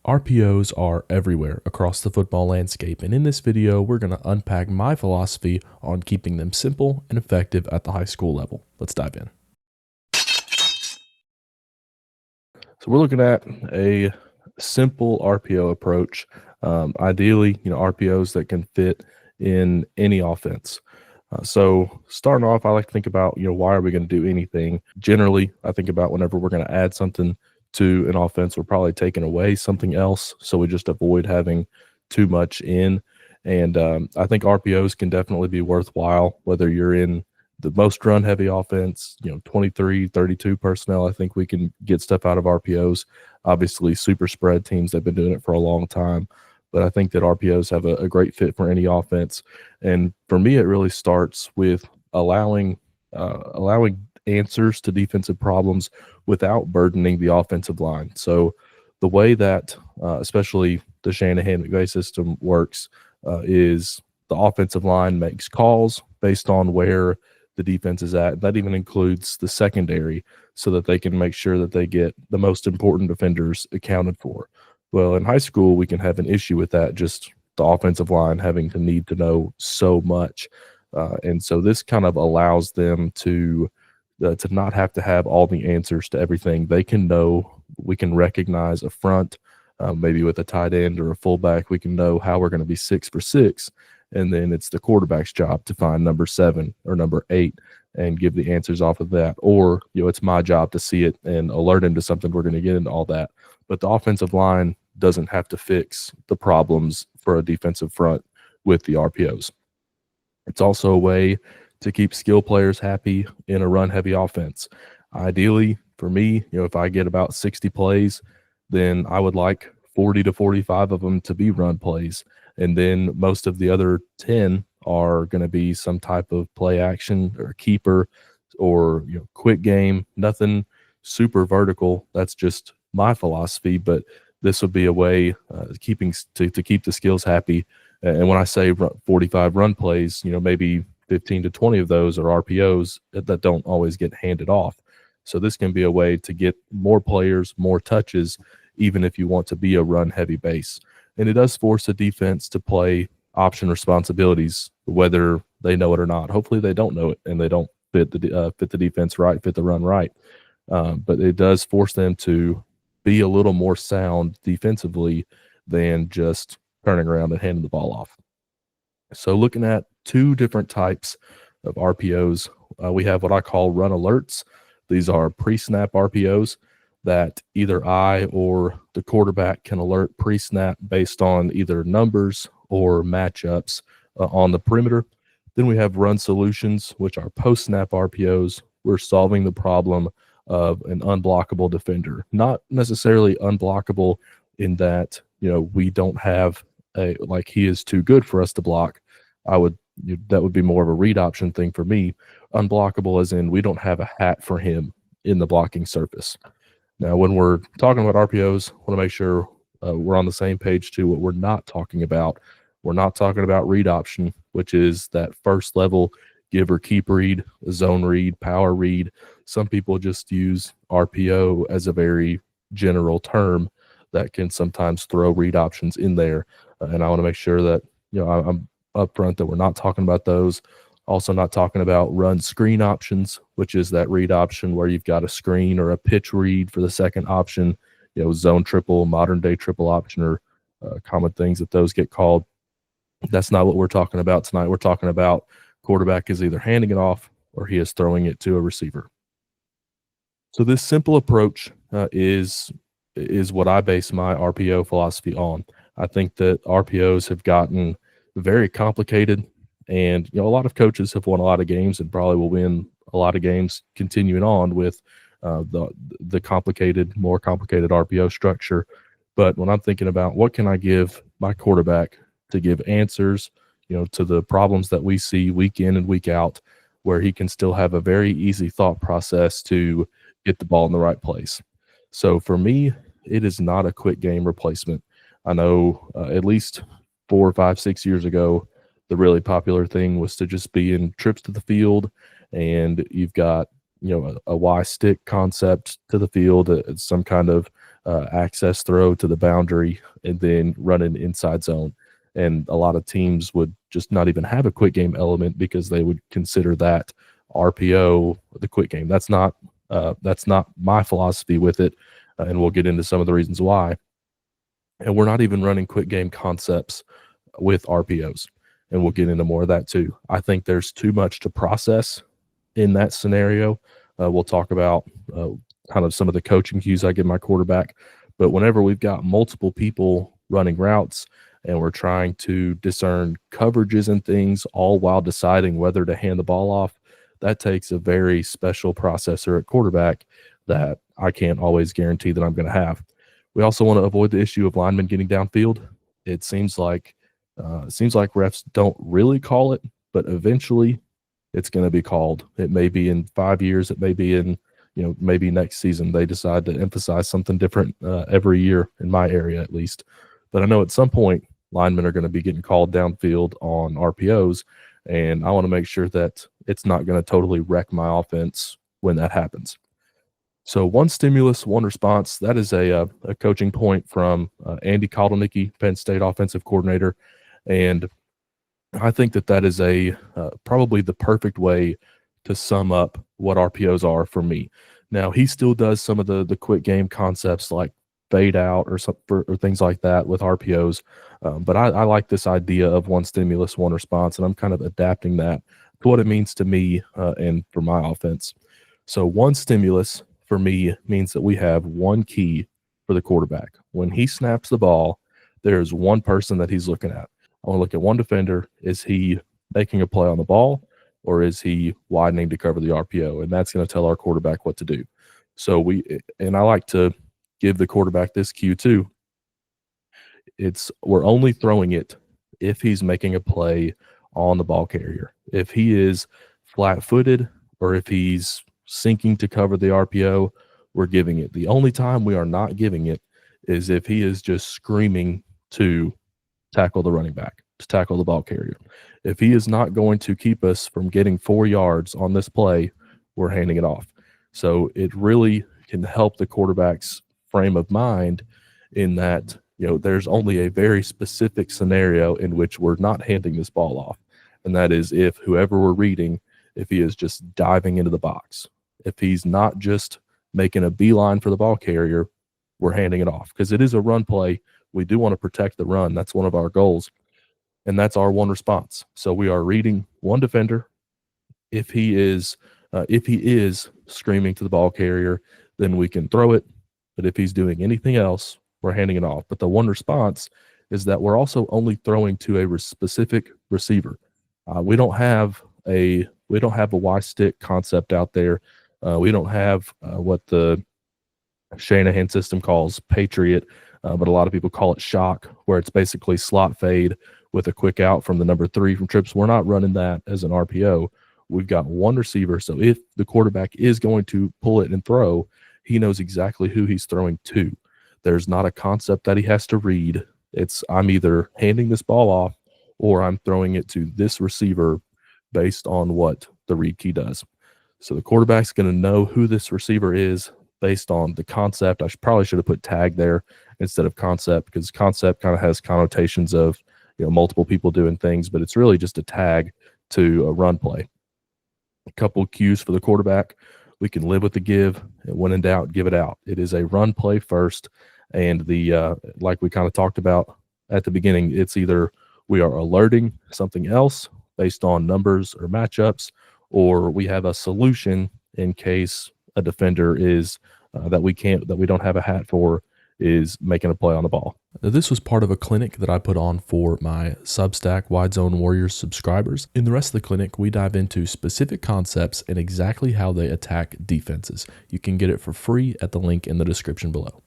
RPOs are everywhere across the football landscape, and in this video, we're going to unpack my philosophy on keeping them simple and effective at the high school level. Let's dive in. So we're looking at a simple RPO approach. Ideally, RPOs that can fit in any offense. So starting off, I like to think about, why are we going to do anything? Generally, I think about whenever we're going to add something to an offense, we're probably taking away something else. So we just avoid having too much in. And I think RPOs can definitely be worthwhile, whether you're in the most run heavy offense, 23, 32 personnel. I think we can get stuff out of RPOs. Obviously, super spread teams, they've been doing it for a long time. But I think that RPOs have a great fit for any offense. And for me, it really starts with allowing answers to defensive problems without burdening the offensive line. So the way that especially the Shanahan McVay system works is the offensive line makes calls based on where the defense is at. That even includes the secondary so that they can make sure that they get the most important defenders accounted for. Well, in high school, we can have an issue with that, just the offensive line having to need to know so much. And so this kind of allows them to not have to have all the answers to everything. They can know, we can recognize a front, maybe with a tight end or a fullback. We can know how we're going to be 6 for 6. And then it's the quarterback's job to find number 7 or number 8 and give the answers off of that. Or, it's my job to see it and alert him to something. We're going to get into all that. But the offensive line doesn't have to fix the problems for a defensive front with the RPOs. It's also a way to keep skill players happy in a run-heavy offense. Ideally, for me, if I get about 60 plays, then I would like 40 to 45 of them to be run plays. And then most of the other 10 are going to be some type of play action or keeper or quick game, nothing super vertical. That's just my philosophy, but this would be a way to keep the skills happy. And when I say 45 run plays, maybe 15 to 20 of those are RPOs that don't always get handed off. So this can be a way to get more players, more touches, even if you want to be a run-heavy base. And it does force the defense to play option responsibilities, whether they know it or not. Hopefully they don't know it and they don't fit the defense right, fit the run right. But it does force them to be a little more sound defensively than just turning around and handing the ball off. So looking at two different types of RPOs, we have what I call run alerts. These are pre-snap RPOs that either I or the quarterback can alert pre-snap based on either numbers or matchups on the perimeter. Then we have run solutions, which are post-snap RPOs. We're solving the problem of an unblockable defender. Not necessarily unblockable in that, we don't have he is too good for us to block. That would be more of a read option thing for me. Unblockable as in we don't have a hat for him in the blocking surface. Now, when we're talking about RPOs, I want to make sure we're on the same page too. What we're not talking about, we're not talking about read option, which is that first level give or keep read, zone read, power read. Some people just use RPO as a very general term that can sometimes throw read options in there. And I want to make sure that, I'm upfront that we're not talking about those. Also not talking about run screen options, which is that read option where you've got a screen or a pitch read for the second option, zone triple, modern day triple option, or common things that those get called. That's not what we're talking about tonight. We're talking about quarterback is either handing it off or he is throwing it to a receiver. So this simple approach is what I base my RPO philosophy on. I think that RPOs have gotten very complicated, and a lot of coaches have won a lot of games and probably will win a lot of games continuing on with the more complicated RPO structure. But when I'm thinking about what can I give my quarterback to give answers, to the problems that we see week in and week out, where he can still have a very easy thought process to get the ball in the right place. So for me, it is not a quick game replacement. I know at least 4, 5, 6 years ago, the really popular thing was to just be in trips to the field, and you've got a Y stick concept to the field, some kind of access throw to the boundary and then run an inside zone. And a lot of teams would just not even have a quick game element because they would consider that RPO the quick game. That's not my philosophy with it, and we'll get into some of the reasons why. And we're not even running quick game concepts with RPOs, and we'll get into more of that too. I think there's too much to process in that scenario. We'll talk about kind of some of the coaching cues I give my quarterback. But whenever we've got multiple people running routes and we're trying to discern coverages and things all while deciding whether to hand the ball off, that takes a very special processor at quarterback that I can't always guarantee that I'm going to have. We also want to avoid the issue of linemen getting downfield. It seems like refs don't really call it, but eventually it's going to be called. It may be in 5 years. It may be in, maybe next season they decide to emphasize something different every year in my area at least. But I know at some point linemen are going to be getting called downfield on RPOs, and I want to make sure that it's not going to totally wreck my offense when that happens. So one stimulus, one response, that is a coaching point from Andy Kotelnicki, Penn State offensive coordinator. And I think that is probably the perfect way to sum up what RPOs are for me. Now, he still does some of the quick game concepts like fade out or things like that with RPOs. But I like this idea of one stimulus, one response, and I'm kind of adapting that to what it means to me and for my offense. So one stimulus for me means that we have one key for the quarterback. When he snaps the ball, there's one person that he's looking at. I want to look at one defender. Is he making a play on the ball, or is he widening to cover the RPO? And that's going to tell our quarterback what to do. So I like to give the quarterback this cue too. We're only throwing it if he's making a play on the ball carrier. If he is flat-footed or if he's sinking to cover the RPO, we're giving it. The only time we are not giving it is if he is just screaming to tackle the running back, to tackle the ball carrier. If he is not going to keep us from getting 4 yards on this play, we're handing it off. So it really can help the quarterback's frame of mind in that, there's only a very specific scenario in which we're not handing this ball off. And that is if whoever we're reading, if he is just diving into the box. If he's not just making a beeline for the ball carrier, we're handing it off because it is a run play. We do want to protect the run. That's one of our goals. And that's our one response. So we are reading one defender. If he is screaming to the ball carrier, then we can throw it. But if he's doing anything else, we're handing it off. But the one response is that we're also only throwing to a specific receiver. We don't have a Y stick concept out there. We don't have what the Shanahan system calls Patriot, but a lot of people call it shock, where it's basically slot fade with a quick out from the number 3 from trips. We're not running that as an RPO. We've got one receiver. So if the quarterback is going to pull it and throw, he knows exactly who he's throwing to. There's not a concept that he has to read. I'm either handing this ball off or I'm throwing it to this receiver based on what the read key does. So the quarterback's going to know who this receiver is based on the concept. I probably should have put tag there instead of concept, because concept kind of has connotations of multiple people doing things, but it's really just a tag to a run play. A couple of cues for the quarterback. We can live with the give, and when in doubt, give it out. It is a run play first, and like we kind of talked about at the beginning, it's either we are alerting something else based on numbers or matchups, or we have a solution in case a defender is that we don't have a hat for is making a play on the ball. Now, this was part of a clinic that I put on for my Substack Wide Zone Warriors subscribers. In the rest of the clinic, we dive into specific concepts and exactly how they attack defenses. You can get it for free at the link in the description below.